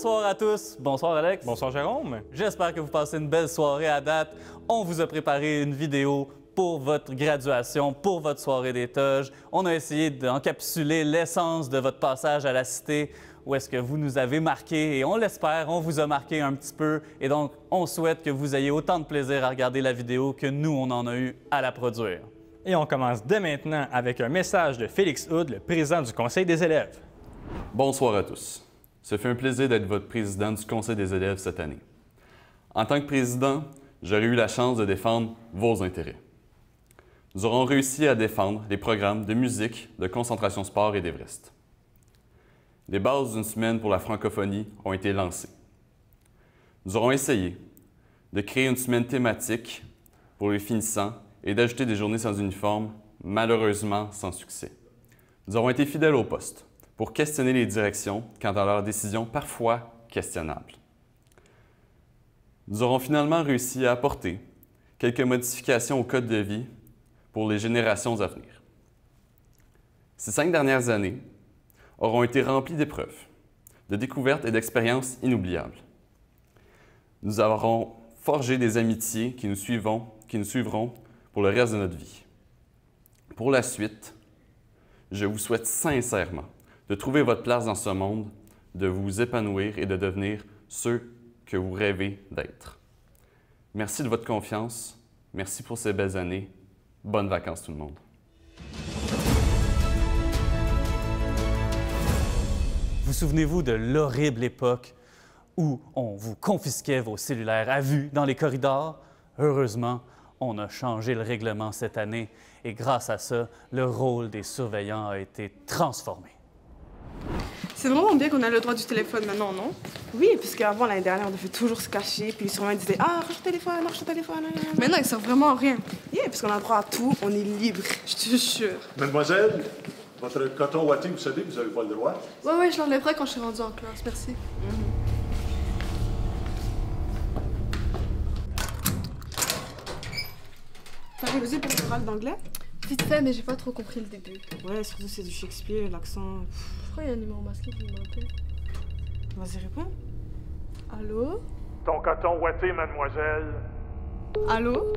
Bonsoir à tous. Bonsoir Alex. Bonsoir Jérôme. J'espère que vous passez une belle soirée à date. On vous a préparé une vidéo pour votre graduation, pour votre soirée des toges. On a essayé d'encapsuler l'essence de votre passage à la cité, où est-ce que vous nous avez marqué, et on l'espère, on vous a marqué un petit peu. Et donc, on souhaite que vous ayez autant de plaisir à regarder la vidéo que nous, on en a eu à la produire. Et on commence dès maintenant avec un message de Félix Hood, le président du Conseil des élèves. Bonsoir à tous. Ce fait un plaisir d'être votre président du Conseil des élèves cette année. En tant que président, j'aurais eu la chance de défendre vos intérêts. Nous aurons réussi à défendre les programmes de musique, de concentration sport et d'Everest. Les bases d'une semaine pour la francophonie ont été lancées. Nous aurons essayé de créer une semaine thématique pour les finissants et d'ajouter des journées sans uniforme, malheureusement sans succès. Nous avons été fidèles au poste pour questionner les directions quant à leurs décisions parfois questionnables. Nous aurons finalement réussi à apporter quelques modifications au code de vie pour les générations à venir. Ces 5 dernières années auront été remplies d'épreuves, de découvertes et d'expériences inoubliables. Nous aurons forgé des amitiés qui nous suivront pour le reste de notre vie. Pour la suite, je vous souhaite sincèrement de trouver votre place dans ce monde, de vous épanouir et de devenir ceux que vous rêvez d'être. Merci de votre confiance. Merci pour ces belles années. Bonnes vacances tout le monde. Vous souvenez-vous de l'horrible époque où on vous confisquait vos cellulaires à vue dans les corridors? Heureusement, on a changé le règlement cette année et grâce à ça, le rôle des surveillants a été transformé. C'est vraiment bien qu'on a le droit du téléphone maintenant, non? Oui, parce qu'avant, l'année dernière, on devait toujours se cacher, puis les surveillants disaient « Ah, range ton téléphone, range ton téléphone. » Maintenant, ils servent vraiment à rien. Yeah, parce qu'on a le droit à tout, on est libre, je te jure. Mademoiselle, votre coton ouaté, vous savez, vous n'avez pas le droit. Ouais, je l'enlèverai quand je serai rendue en classe, merci. T'as révisé pour l'oral d'anglais? Vite fait, mais j'ai pas trop compris le début. Ouais, surtout c'est du Shakespeare, l'accent... Pourquoi il y a un numéro masqué qui m'appelle? Vas-y, réponds. Allô? Ton coton ouaté, mademoiselle. Allô?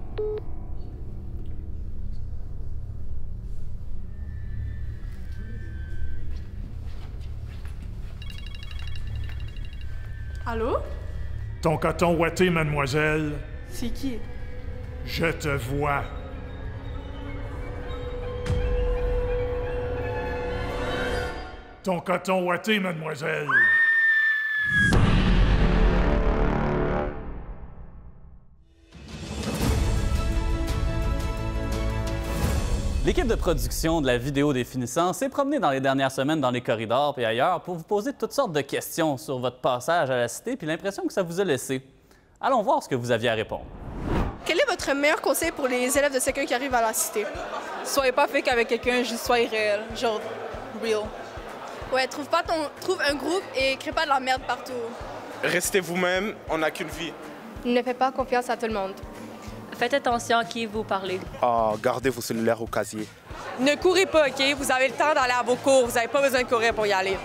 Allô? Ton coton ouaté, mademoiselle. C'est qui? Je te vois. Ton coton ouaté, mademoiselle. L'équipe de production de la vidéo des finissants s'est promenée dans les dernières semaines dans les corridors et ailleurs pour vous poser toutes sortes de questions sur votre passage à la cité puis l'impression que ça vous a laissé. Allons voir ce que vous aviez à répondre. Quel est votre meilleur conseil pour les élèves de CE1 qui arrivent à la cité? Soyez pas fake avec quelqu'un, juste soyez réel, genre real. Ouais, trouve un groupe et crée pas de la merde partout. Restez vous-même, on n'a qu'une vie. Ne faites pas confiance à tout le monde. Faites attention à qui vous parlez. Gardez vos cellulaires au casier. Ne courez pas, OK? Vous avez le temps d'aller à vos cours. Vous n'avez pas besoin de courir pour y aller.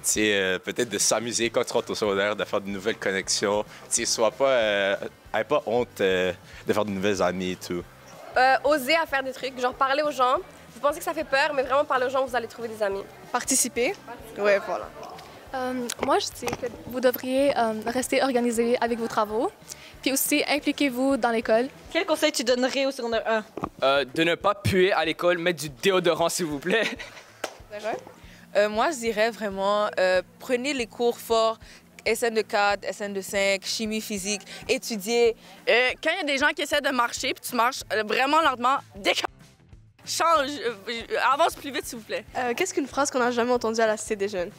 C'est peut-être de s'amuser quand tu rentres au secondaire, de faire de nouvelles connexions. Sois pas, aie pas honte de faire de nouvelles amies et tout. Osez à faire des trucs, genre parler aux gens. Vous pensez que ça fait peur, mais vraiment parler aux gens, vous allez trouver des amis. Participer. Ouais, voilà. Moi, je dis que vous devriez rester organisé avec vos travaux, puis aussi impliquez-vous dans l'école. Quel conseil tu donnerais au secondaire 1? De ne pas puer à l'école, mettre du déodorant, s'il vous plaît. Moi, je dirais vraiment, prenez les cours forts, SN de 4, SN de 5, chimie physique, étudiez. Quand il y a des gens qui essaient de marcher, puis tu marches vraiment lentement, change, avance plus vite, s'il vous plaît. Qu'est-ce qu'une phrase qu'on n'a jamais entendue à la Cité des jeunes?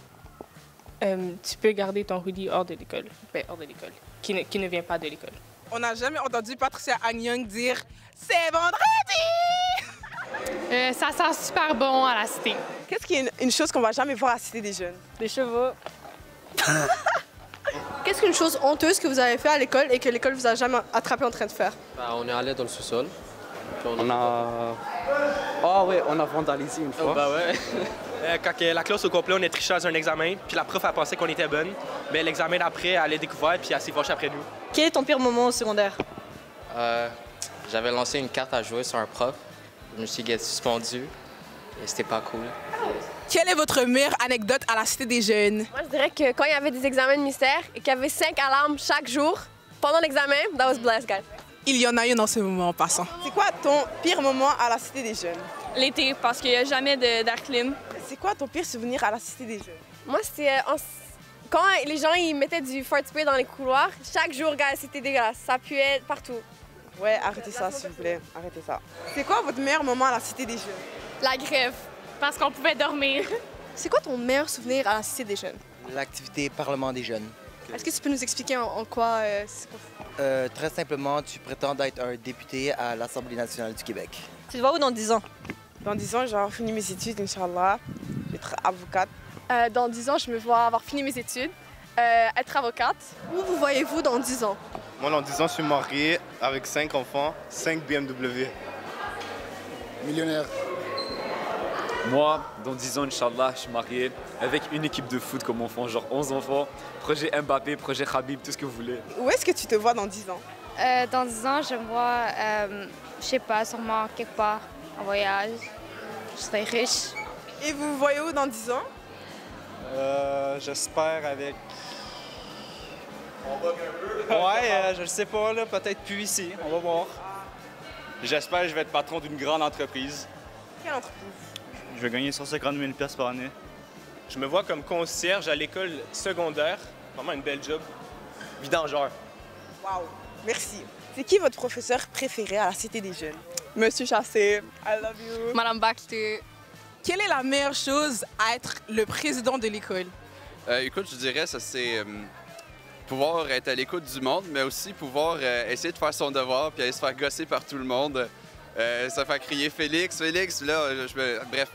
Tu peux garder ton hoodie hors de l'école. Ben, hors de l'école. Qui ne vient pas de l'école. On n'a jamais entendu Patricia Agnon dire « C'est vendredi! » Ça sent super bon à la cité. Qu'est-ce qui est une chose qu'on va jamais voir à la Cité des jeunes? Les chevaux. Qu'est-ce qu'une chose honteuse que vous avez fait à l'école et que l'école vous a jamais attrapé en train de faire? On est allé dans le sous-sol. On a Ah ouais, on a vandalisé une fois. Oh, bah ouais. Quand la classe au complet, on est triché dans un examen, puis la prof a pensé qu'on était bonne, mais l'examen d'après, elle l'a découvert, puis elle s'est fâchée après nous. Quel est ton pire moment au secondaire? J'avais lancé une carte à jouer sur un prof. Je me suis suspendu et c'était pas cool. Quelle est votre meilleure anecdote à la Cité des Jeunes? Moi, je dirais que quand il y avait des examens de mystère et qu'il y avait 5 alarmes chaque jour pendant l'examen, that was blessed, guys. Il y en a une en ce moment en passant. C'est quoi ton pire moment à la Cité des Jeunes? L'été, parce qu'il n'y a jamais d'air clim. C'est quoi ton pire souvenir à la Cité des Jeunes? Moi, c'est quand les gens ils mettaient du fart spray dans les couloirs. Chaque jour, gars, c'était dégueulasse. Ça puait partout. Ouais, arrêtez ça, s'il vous plaît. Arrêtez ça. C'est quoi votre meilleur moment à la Cité des Jeunes? La grève, parce qu'on pouvait dormir. C'est quoi ton meilleur souvenir à la Cité des Jeunes? L'activité Parlement des jeunes. Est-ce que tu peux nous expliquer en quoi c'est quoi? Très simplement, tu prétends être un député à l'Assemblée nationale du Québec. Tu te vois où dans 10 ans? Dans 10 ans, j'aurai fini mes études, Inch'Allah. Je vais être avocate. Dans 10 ans, je me vois avoir fini mes études, être avocate. Où vous voyez-vous dans 10 ans? Moi, dans 10 ans, je suis marié avec 5 enfants, 5 BMW. Millionnaire. Moi, dans 10 ans, Inch'Allah, je suis marié avec une équipe de foot comme enfant, genre 11 enfants. Projet Mbappé, projet Khabib, tout ce que vous voulez. Où est-ce que tu te vois dans 10 ans? Dans 10 ans, je me vois, je sais pas, sûrement quelque part en voyage. Je serai riche. Et vous vous voyez où dans 10 ans? J'espère avec... Ouais, je le sais pas, là, peut-être plus ici, on va voir. J'espère que je vais être patron d'une grande entreprise. Quelle entreprise? Je vais gagner 150 000 $ par année. Je me vois comme concierge à l'école secondaire. Vraiment une belle job. Vidangeur. Wow, merci. C'est qui votre professeur préféré à la Cité des Jeunes? Monsieur Chassé, I love you. Madame Baxter. Quelle est la meilleure chose à être le président de l'école? Écoute, je dirais ça c'est pouvoir être à l'écoute du monde, mais aussi pouvoir essayer de faire son devoir puis aller se faire gosser par tout le monde. Ça fait crier Félix, Félix, là, bref,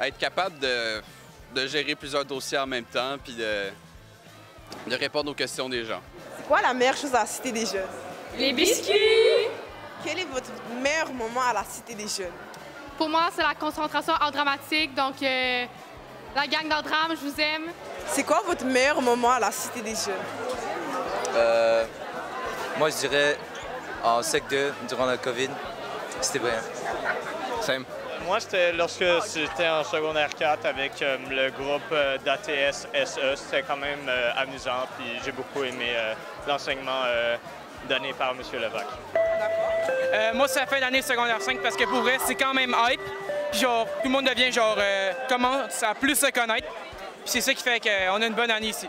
être capable de gérer plusieurs dossiers en même temps puis de répondre aux questions des gens. C'est quoi la meilleure chose à la Cité des Jeunes? Les biscuits! Quel est votre meilleur moment à la Cité des Jeunes? Pour moi, c'est la concentration art dramatique, donc la gang d'art drame, je vous aime. C'est quoi votre meilleur moment à la Cité des Jeunes? Moi, je dirais en Sec 2, durant la COVID, c'était bien. Simple. Moi, c'était lorsque j'étais en secondaire 4 avec le groupe d'ATS SE. C'était quand même amusant, puis j'ai beaucoup aimé l'enseignement donné par M. Levac. Moi, c'est la fin d'année secondaire 5 parce que pour vrai, c'est quand même hype. Puis genre, tout le monde devient genre, commence à plus se connaître. Puis c'est ça qui fait qu'on a une bonne année ici.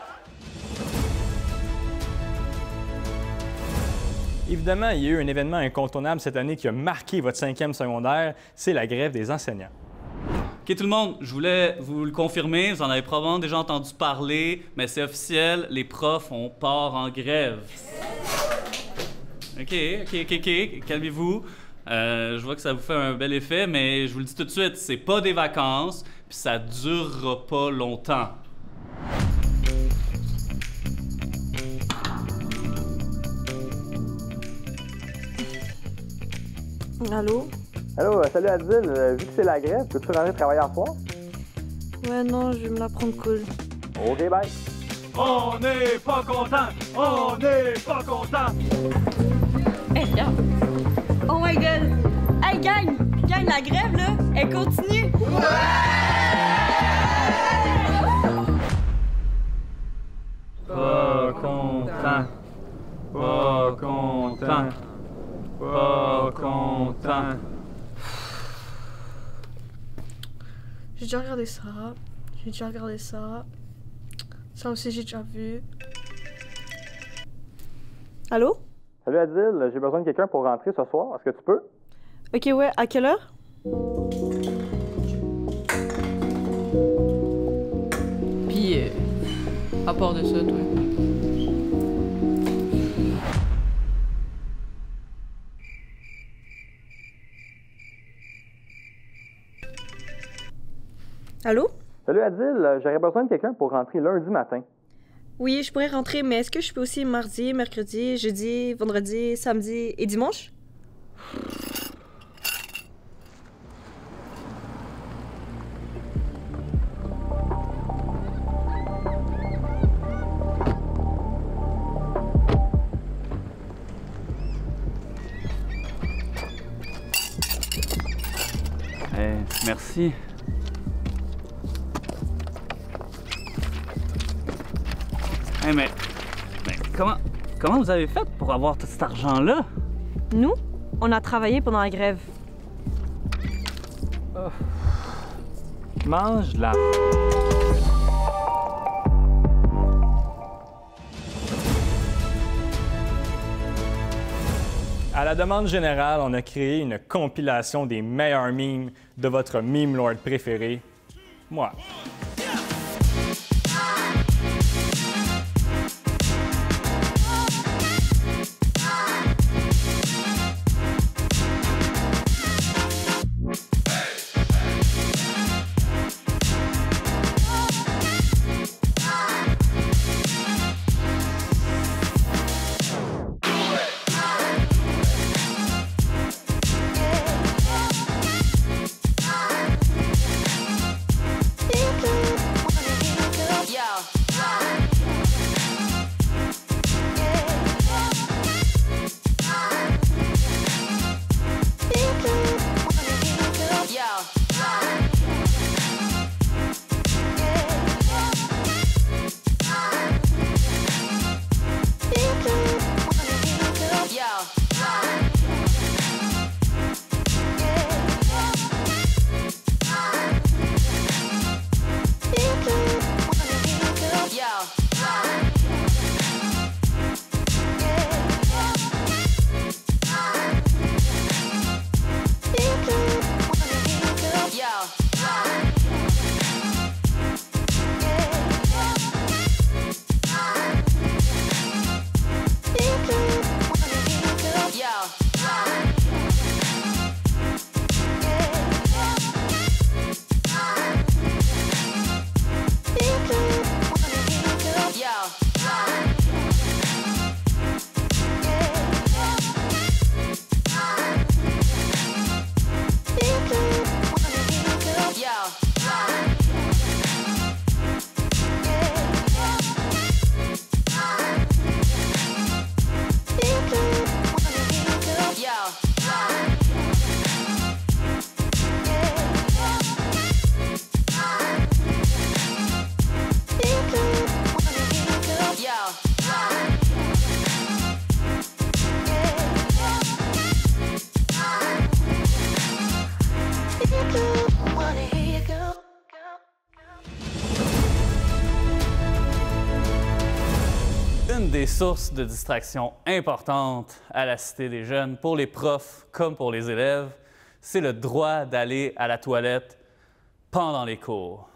Évidemment, il y a eu un événement incontournable cette année qui a marqué votre 5e secondaire, c'est la grève des enseignants. OK, tout le monde, je voulais vous le confirmer, vous en avez probablement déjà entendu parler, mais c'est officiel, les profs, on part en grève. OK, calmez-vous. Je vois que ça vous fait un bel effet, mais je vous le dis tout de suite, c'est pas des vacances, puis ça durera pas longtemps. Allô? Allô, salut Adil. Vu que c'est la grève, peux-tu rentrer travailler en soir? Ouais, non, je vais me la prendre cool. OK, bye. On n'est pas content! On n'est pas content! Hey, regarde! Oh my god! Hey, gang! Gang, la grève, là, elle continue! Pas content. Pas content. Pas content. J'ai déjà regardé ça. J'ai déjà regardé ça. Ça aussi, j'ai déjà vu. Allô? Salut Adil, j'ai besoin de quelqu'un pour rentrer ce soir. Est-ce que tu peux? Ok, ouais. À quelle heure? Puis, à part de ça, toi? Allô? Salut Adil, j'aurais besoin de quelqu'un pour rentrer lundi matin. Oui, je pourrais rentrer, mais est-ce que je peux aussi mardi, mercredi, jeudi, vendredi, samedi et dimanche? ici. Hey, mais comment vous avez fait pour avoir tout cet argent-là? Nous, on a travaillé pendant la grève. Oh. Mange la... À la demande générale, on a créé une compilation des meilleurs memes de votre meme lord préféré, moi. Une des sources de distraction importantes à la Cité des Jeunes, pour les profs comme pour les élèves, c'est le droit d'aller à la toilette pendant les cours.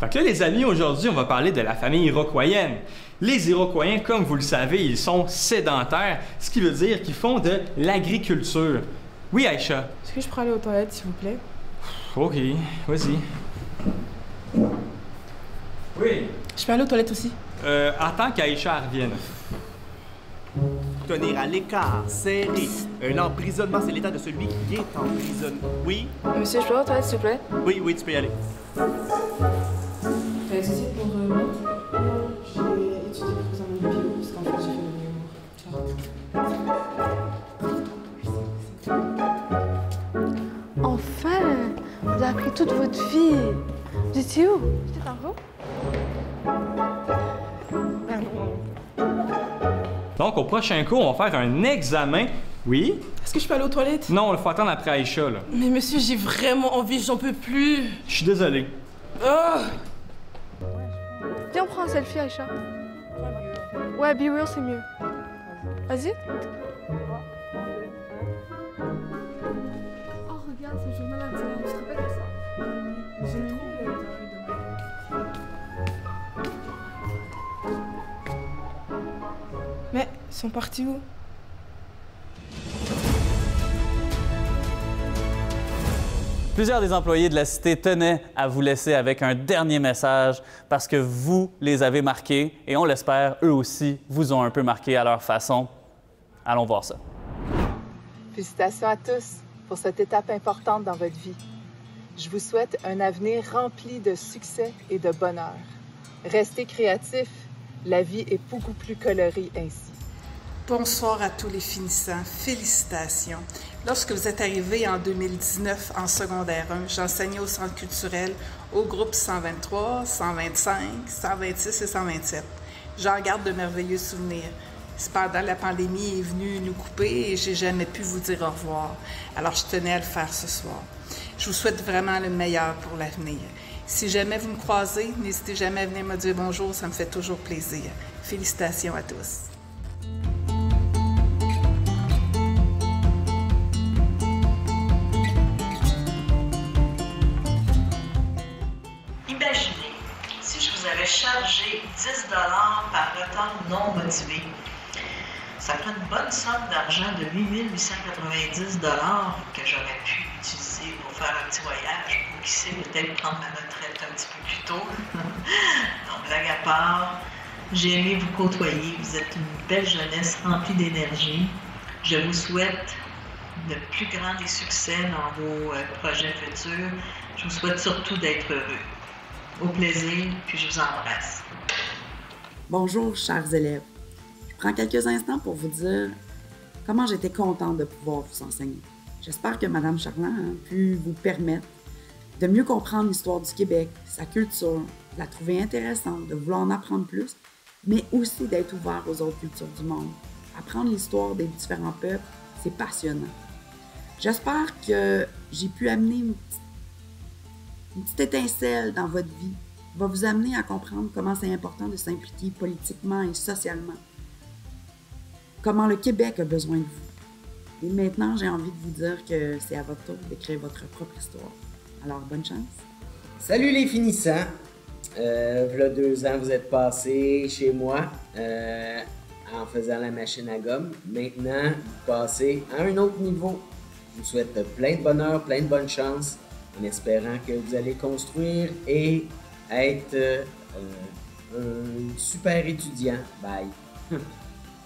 Fait que là, les amis, aujourd'hui, on va parler de la famille iroquoienne. Les Iroquoiens, comme vous le savez, ils sont sédentaires, ce qui veut dire qu'ils font de l'agriculture. Oui, Aïcha? Est-ce que je peux aller aux toilettes, s'il vous plaît? OK, vas-y. Oui? Je peux aller aux toilettes aussi? Attends qu'Aïcha revienne. Tenir à l'écart, serré. Un emprisonnement, c'est l'état de celui qui est emprisonné. Oui? Monsieur, je peux aller aux toilettes, s'il vous plaît? Oui, oui, tu peux y aller. T'as essayé pour moi? J'ai étudié pour faire mon bio, parce qu'en fait, j'ai fait le humour. Enfin! Vous avez appris toute votre vie. Vous étiez où? J'étais en haut. Donc, au prochain cours, on va faire un examen. Oui? Est-ce que je peux aller aux toilettes? Non, il faut attendre après Aïcha, là. Mais monsieur, j'ai vraiment envie, j'en peux plus. Je suis désolé. Oh! Viens, on prend un selfie, Aïcha. Ouais, Be Real, c'est mieux. Vas-y. Oh, regarde, c'est le journal à dire. Tu te rappelles de ça? J'ai trop Mais, ils sont partis où? Plusieurs des employés de la Cité tenaient à vous laisser avec un dernier message parce que vous les avez marqués et on l'espère, eux aussi vous ont un peu marqué à leur façon. Allons voir ça. Félicitations à tous pour cette étape importante dans votre vie. Je vous souhaite un avenir rempli de succès et de bonheur. Restez créatifs, la vie est beaucoup plus colorée ainsi. Bonsoir à tous les finissants. Félicitations. Lorsque vous êtes arrivés en 2019 en secondaire 1, j'enseignais au centre culturel au groupe 123, 125, 126 et 127. J'en garde de merveilleux souvenirs. Cependant, la pandémie est venue nous couper et j'ai jamais pu vous dire au revoir. Alors, je tenais à le faire ce soir. Je vous souhaite vraiment le meilleur pour l'avenir. Si jamais vous me croisez, n'hésitez jamais à venir me dire bonjour, ça me fait toujours plaisir. Félicitations à tous. Imaginez si je vous avais chargé 10 $ par retard non motivé. Ça prend une bonne somme d'argent de 8 890 $ que j'aurais pu utiliser pour faire un petit voyage ou qui sait, peut-être prendre ma retraite un petit peu plus tôt. Donc, blague à part, j'ai aimé vous côtoyer. Vous êtes une belle jeunesse remplie d'énergie. Je vous souhaite de plus grands des succès dans vos projets futurs. Je vous souhaite surtout d'être heureux. Au plaisir, puis je vous embrasse. Bonjour, chers élèves. Je prends quelques instants pour vous dire comment j'étais contente de pouvoir vous enseigner. J'espère que Mme Charland a pu vous permettre de mieux comprendre l'histoire du Québec, sa culture, de la trouver intéressante, de vouloir en apprendre plus, mais aussi d'être ouvert aux autres cultures du monde. Apprendre l'histoire des différents peuples, c'est passionnant. J'espère que j'ai pu amener une petite étincelle dans votre vie, va vous amener à comprendre comment c'est important de s'impliquer politiquement et socialement. Comment le Québec a besoin de vous. Et maintenant, j'ai envie de vous dire que c'est à votre tour d'écrire votre propre histoire. Alors, bonne chance. Salut les finissants! V'là 2 ans, vous êtes passés chez moi en faisant la machine à gomme. Maintenant, vous passez à un autre niveau. Je vous souhaite plein de bonheur, plein de bonne chance, en espérant que vous allez construire et être un super étudiant. Bye!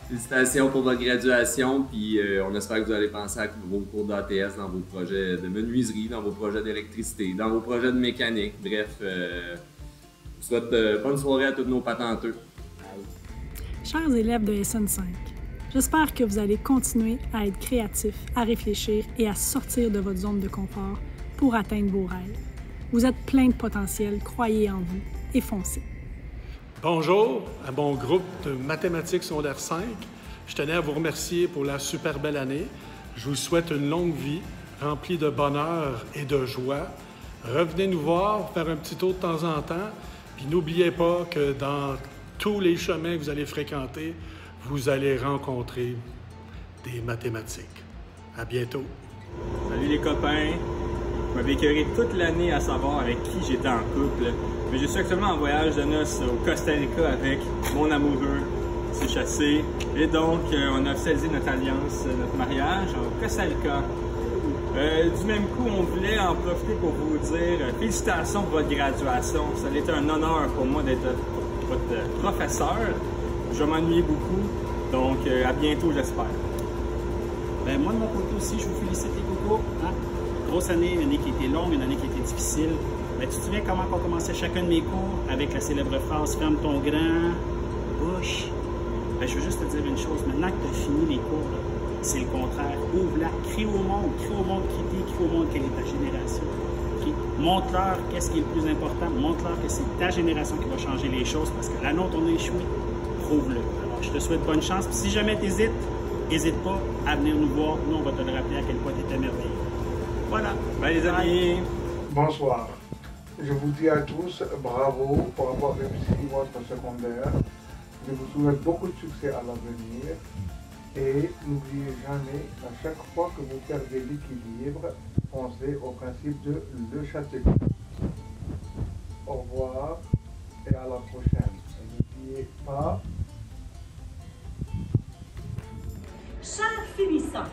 Félicitations pour votre graduation, puis on espère que vous allez penser à vos cours d'ATS dans vos projets de menuiserie, dans vos projets d'électricité, dans vos projets de mécanique. Bref, je vous souhaite bonne soirée à tous nos patenteux. Chers élèves de SN5, j'espère que vous allez continuer à être créatifs, à réfléchir et à sortir de votre zone de confort pour atteindre vos rêves. Vous êtes plein de potentiel, croyez en vous et foncez. Bonjour à mon groupe de mathématiques secondaire 5. Je tenais à vous remercier pour la super belle année. Je vous souhaite une longue vie remplie de bonheur et de joie. Revenez nous voir, faire un petit tour de temps en temps. Puis n'oubliez pas que dans tous les chemins que vous allez fréquenter, vous allez rencontrer des mathématiques. À bientôt. Salut les copains. Vous m'avez écœuré toute l'année à savoir avec qui j'étais en couple. Mais je suis actuellement en voyage de noces au Costa Rica avec mon amoureux, c'est Chassé. Et donc, on a officialisé notre alliance, notre mariage au Costa Rica. Du même coup, on voulait en profiter pour vous dire félicitations pour votre graduation. Ça a été un honneur pour moi d'être votre professeur. Je vais m'ennuyer beaucoup, donc à bientôt, j'espère. Ben, moi, de mon côté aussi, je vous félicite les cocos. Hein? Grosse année, une année qui était longue, une année qui était difficile. Ben, tu te souviens comment on commençait chacun de mes cours avec la célèbre phrase « Ferme ton grand bouche ». Ben, je veux juste te dire une chose. Maintenant que tu as fini les cours, c'est le contraire. Ouvre-la, crie au monde qui t'es, crie au monde quelle est ta génération. Okay? Montre-leur qu'est-ce qui est le plus important. Montre-leur que c'est ta génération qui va changer les choses parce que la nôtre, on a échoué. Prouve-le. Alors, je te souhaite bonne chance. Puis si jamais tu hésites, n'hésite pas à venir nous voir. Nous, on va te le rappeler à quel point tu étais merveilleux. Voilà. Bye les amis. Bonsoir. Je vous dis à tous bravo pour avoir réussi votre secondaire. Je vous souhaite beaucoup de succès à l'avenir. Et n'oubliez jamais, à chaque fois que vous perdez l'équilibre, pensez au principe de le châtiment. Au revoir et à la prochaine. Et n'oubliez pas... Chers finissants,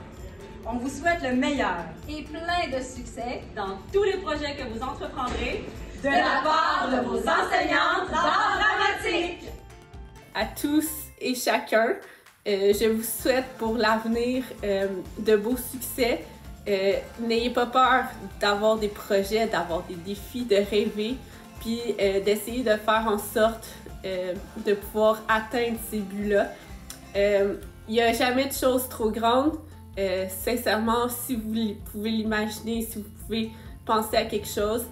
on vous souhaite le meilleur et plein de succès dans tous les projets que vous entreprendrez de la part de vos enseignantes d'art dramatique. À tous et chacun, je vous souhaite pour l'avenir de beaux succès. N'ayez pas peur d'avoir des projets, d'avoir des défis, de rêver, puis d'essayer de faire en sorte de pouvoir atteindre ces buts-là. Il n'y a jamais de choses trop grandes. Sincèrement, si vous pouvez l'imaginer, si vous pouvez penser à quelque chose,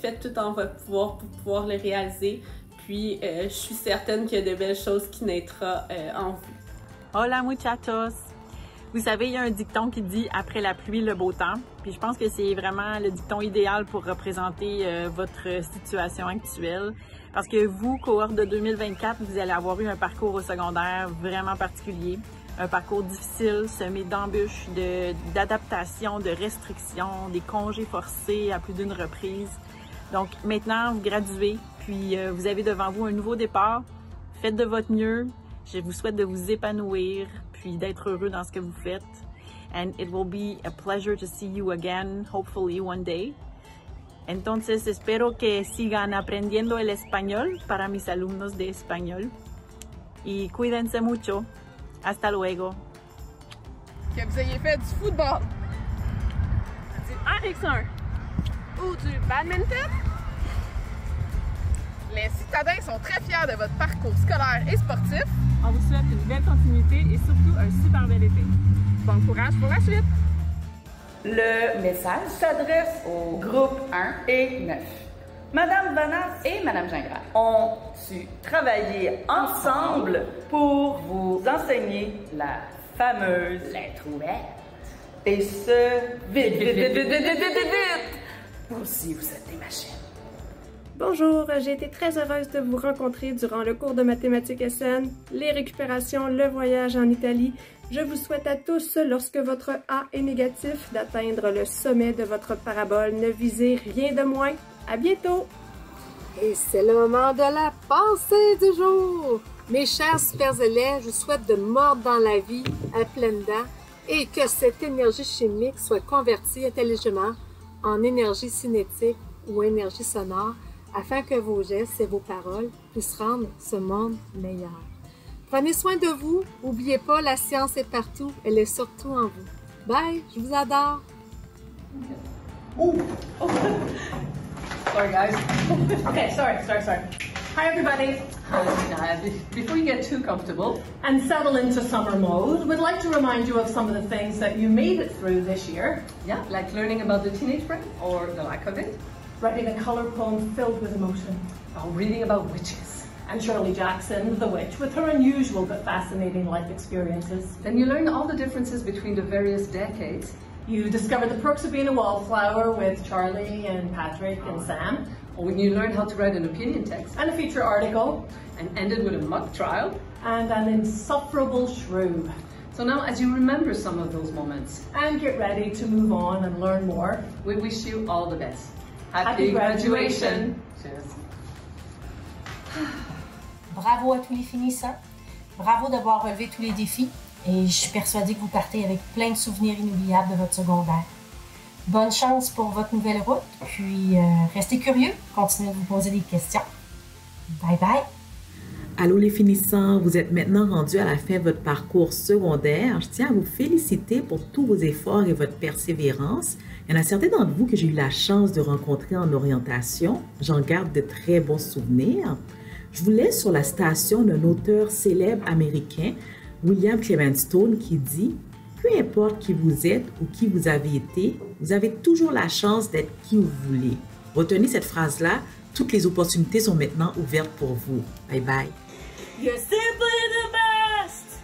faites tout en votre pouvoir pour pouvoir le réaliser. Puis, je suis certaine qu'il y a de belles choses qui naîtront en vous. Hola muchachos! Vous savez, il y a un dicton qui dit « Après la pluie, le beau temps ». Puis je pense que c'est vraiment le dicton idéal pour représenter votre situation actuelle. Parce que vous, cohorte de 2024, vous allez avoir eu un parcours au secondaire vraiment particulier. Un parcours difficile, semé d'embûches, d'adaptations, de restrictions, des congés forcés à plus d'une reprise. Donc maintenant, vous graduez, puis vous avez devant vous un nouveau départ. Faites de votre mieux. Je vous souhaite de vous épanouir, puis d'être heureux dans ce que vous faites. And it will be a pleasure to see you again, hopefully one day. Entonces, espero que sigan aprendiendo el español para mis alumnos de español. Y cuídense mucho. Hasta luego. Que vous ayez fait du football, du RX1 ou du badminton, les citadins sont très fiers de votre parcours scolaire et sportif. On vous souhaite une belle continuité et surtout un super bel été. Bon courage pour la suite! Le message s'adresse aux groupes 1 et 9. Madame Vanas et Madame Gingras ont su travailler ensemble pour vous enseigner la fameuse lettre ouverte. Et ce, vite, vite, vite, vite, vite, vite, vite, vite, vite! Vous aussi, vous êtes des machines. Bonjour, j'ai été très heureuse de vous rencontrer durant le cours de mathématiques SN, les récupérations, le voyage en Italie. Je vous souhaite à tous, lorsque votre A est négatif, d'atteindre le sommet de votre parabole. Ne visez rien de moins. À bientôt! Et c'est le moment de la pensée du jour! Mes chers super élèves, je vous souhaite de mordre dans la vie à pleines dents et que cette énergie chimique soit convertie intelligemment en énergie cinétique ou énergie sonore afin que vos gestes et vos paroles puissent rendre ce monde meilleur. Prenez soin de vous. N'oubliez pas, la science est partout. Elle est surtout en vous. Bye, je vous adore. Sorry, guys. Okay, sorry. Hi, everybody. Before you get too comfortable and settle into summer mode, we'd like to remind you of some of the things that you made it through this year. Yeah, like learning about the teenage brain or the lack of it. Writing a color poem filled with emotion. Or reading about witches. And Shirley Jackson, the witch, with her unusual but fascinating life experiences. Then you learn all the differences between the various decades. You discovered the perks of being a wallflower with Charlie and Patrick and Sam. When you learned how to write an opinion text. And a feature article. And ended with a mock trial. And an insufferable shrew. So now, as you remember some of those moments. And get ready to move on and learn more. We wish you all the best. Happy graduation. Cheers. Bravo à tous les finissants. Bravo d'avoir relevé tous les défis. Et je suis persuadée que vous partez avec plein de souvenirs inoubliables de votre secondaire. Bonne chance pour votre nouvelle route. Puis, restez curieux. Continuez de vous poser des questions. Bye bye. Allô les finissants, vous êtes maintenant rendus à la fin de votre parcours secondaire. Je tiens à vous féliciter pour tous vos efforts et votre persévérance. Il y en a certains d'entre vous que j'ai eu la chance de rencontrer en orientation. J'en garde de très bons souvenirs. Je vous laisse sur la citation d'un auteur célèbre américain, William Clement Stone, qui dit « Peu importe qui vous êtes ou qui vous avez été, vous avez toujours la chance d'être qui vous voulez. » Retenez cette phrase-là, toutes les opportunités sont maintenant ouvertes pour vous. Bye bye. You're simply the best,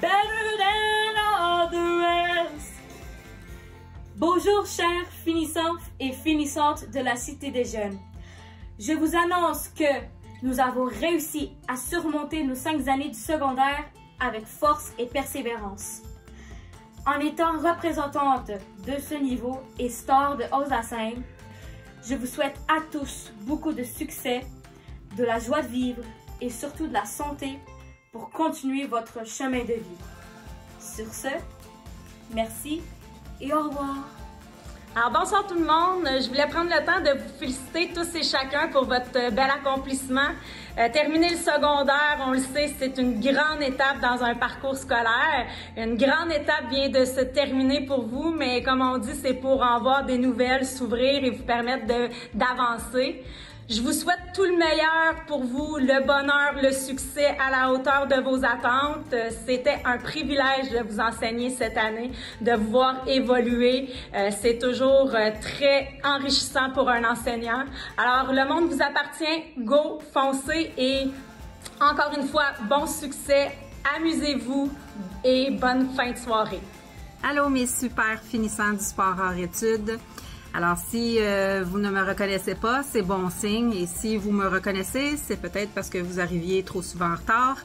better than all the rest. Bonjour chers finissants et finissantes de la Cité des Jeunes. Je vous annonce que nous avons réussi à surmonter nos 5 années du secondaire avec force et persévérance. En étant représentante de ce niveau et star de Haute-Seine, je vous souhaite à tous beaucoup de succès, de la joie de vivre et surtout de la santé pour continuer votre chemin de vie. Sur ce, merci et au revoir. Alors bonsoir tout le monde, je voulais prendre le temps de vous féliciter tous et chacun pour votre bel accomplissement. Terminer le secondaire, on le sait, c'est une grande étape dans un parcours scolaire. Une grande étape vient de se terminer pour vous, mais comme on dit, c'est pour en voir des nouvelles s'ouvrir et vous permettre d'avancer. Je vous souhaite tout le meilleur pour vous, le bonheur, le succès à la hauteur de vos attentes. C'était un privilège de vous enseigner cette année, de vous voir évoluer. C'est toujours très enrichissant pour un enseignant. Alors, le monde vous appartient. Go, foncez et encore une fois, bon succès, amusez-vous et bonne fin de soirée. Allô mes super finissants du sport hors études. Alors si vous ne me reconnaissez pas, c'est bon signe. Et si vous me reconnaissez, c'est peut-être parce que vous arriviez trop souvent en retard.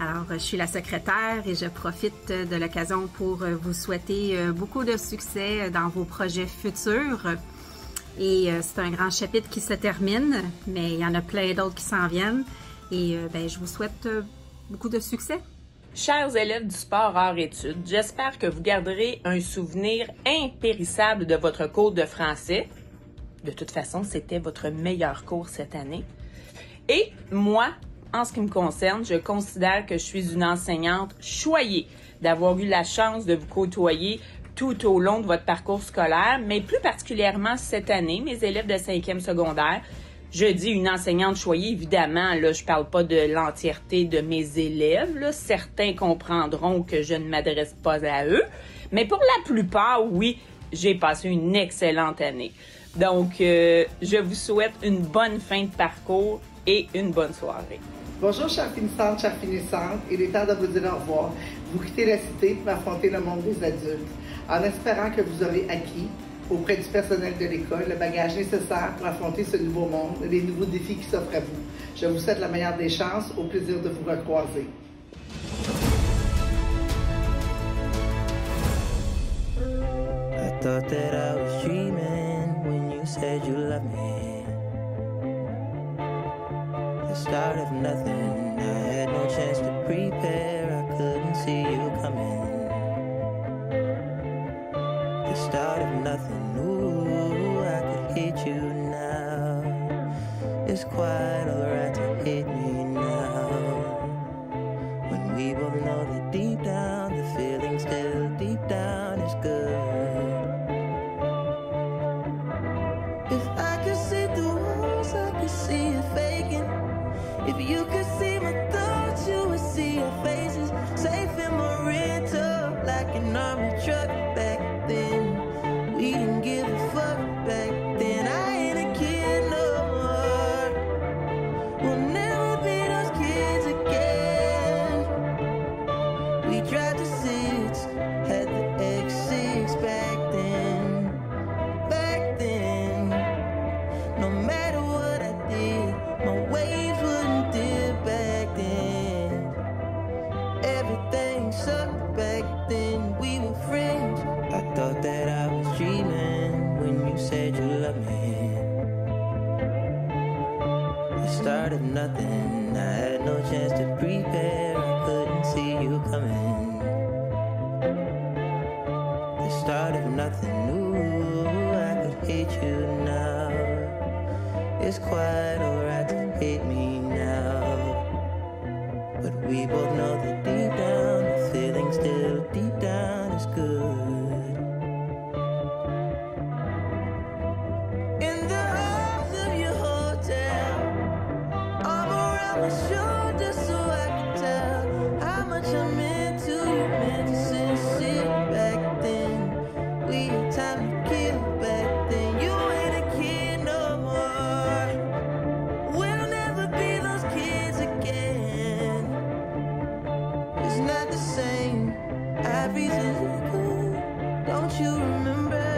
Alors je suis la secrétaire et je profite de l'occasion pour vous souhaiter beaucoup de succès dans vos projets futurs. Et c'est un grand chapitre qui se termine, mais il y en a plein d'autres qui s'en viennent. Et je vous souhaite beaucoup de succès. Chers élèves du sport hors études, j'espère que vous garderez un souvenir impérissable de votre cours de français. De toute façon, c'était votre meilleur cours cette année. Et moi, en ce qui me concerne, je considère que je suis une enseignante choyée d'avoir eu la chance de vous côtoyer tout au long de votre parcours scolaire, mais plus particulièrement cette année, mes élèves de 5e secondaire. Je dis une enseignante choyée, évidemment, là, je parle pas de l'entièreté de mes élèves, là. Certains comprendront que je ne m'adresse pas à eux, mais pour la plupart, oui, j'ai passé une excellente année. Donc, je vous souhaite une bonne fin de parcours et une bonne soirée. Bonjour, chères finissantes, chères finissantes. Il est temps de vous dire au revoir. Vous quittez la cité pour affronter le monde des adultes, en espérant que vous aurez acquis auprès du personnel de l'école, le bagage nécessaire pour affronter ce nouveau monde et les nouveaux défis qui s'offrent à vous. Je vous souhaite la meilleure des chances, au plaisir de vous recroiser. I thought that I was dreaming when you said you loved me. The start of nothing, I had no chance to prepare, I couldn't see you coming. The start of nothing, ooh, I could hate you now. It's quite alright to hate me now. When we both know that deep down, the feeling still deep down is good. If I could see through walls, I could see you faking. If you could see my thoughts, you would see your faces. Safe in my rental, like an army truck back then. We didn't give a fuck back then. I ain't a kid no more. We'll never be those kids again. We tried to six, had the X6 back then. Back then, no matter what I did, my waves wouldn't dip back then. Everything sucked back then. We were friends. I thought that I was dreaming when you said you loved me. The start of nothing, I had no chance to prepare, I couldn't see you coming. The start of nothing, ooh, I could hate you now. It's quite alright to hate me now. But we both know that deep down, the feeling still deep down is good. My shoulder so I could tell how much I meant to you, meant to sincere back then. We had time to kill back then. You ain't a kid no more. We'll never be those kids again. It's not the same. I've reason to go. Don't you remember?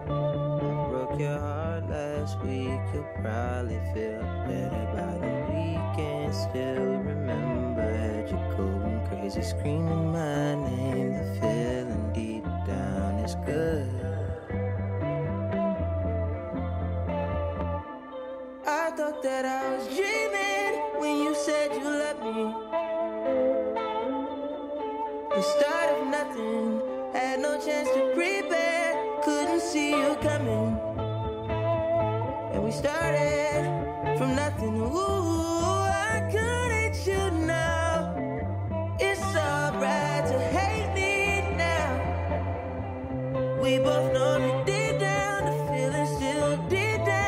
I broke your heart last week. You'll probably feel better by the weekend. Still remember, had you going crazy, screaming my name. The feeling deep down is good. I thought that I was dreaming when you said you loved me. The start of nothing, had no chance to prepare, couldn't see you coming. And we started from nothing. Ooh, I could hate you now. It's alright to hate me now. We both know that deep down the feeling's still deep down.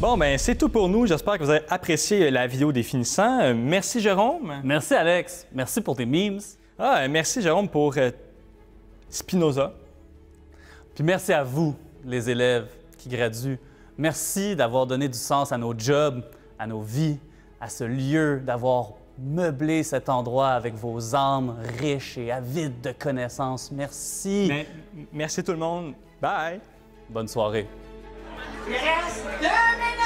Bon, ben c'est tout pour nous. J'espère que vous avez apprécié la vidéo des finissants. Merci, Jérôme. Merci, Alex. Merci pour tes memes. Merci, Jérôme, pour Spinoza. Puis merci à vous, les élèves qui graduent. Merci d'avoir donné du sens à nos jobs, à nos vies, à ce lieu, d'avoir meublé cet endroit avec vos âmes riches et avides de connaissances. Merci. Merci tout le monde. Bye. Bonne soirée. Il reste 2 minutes!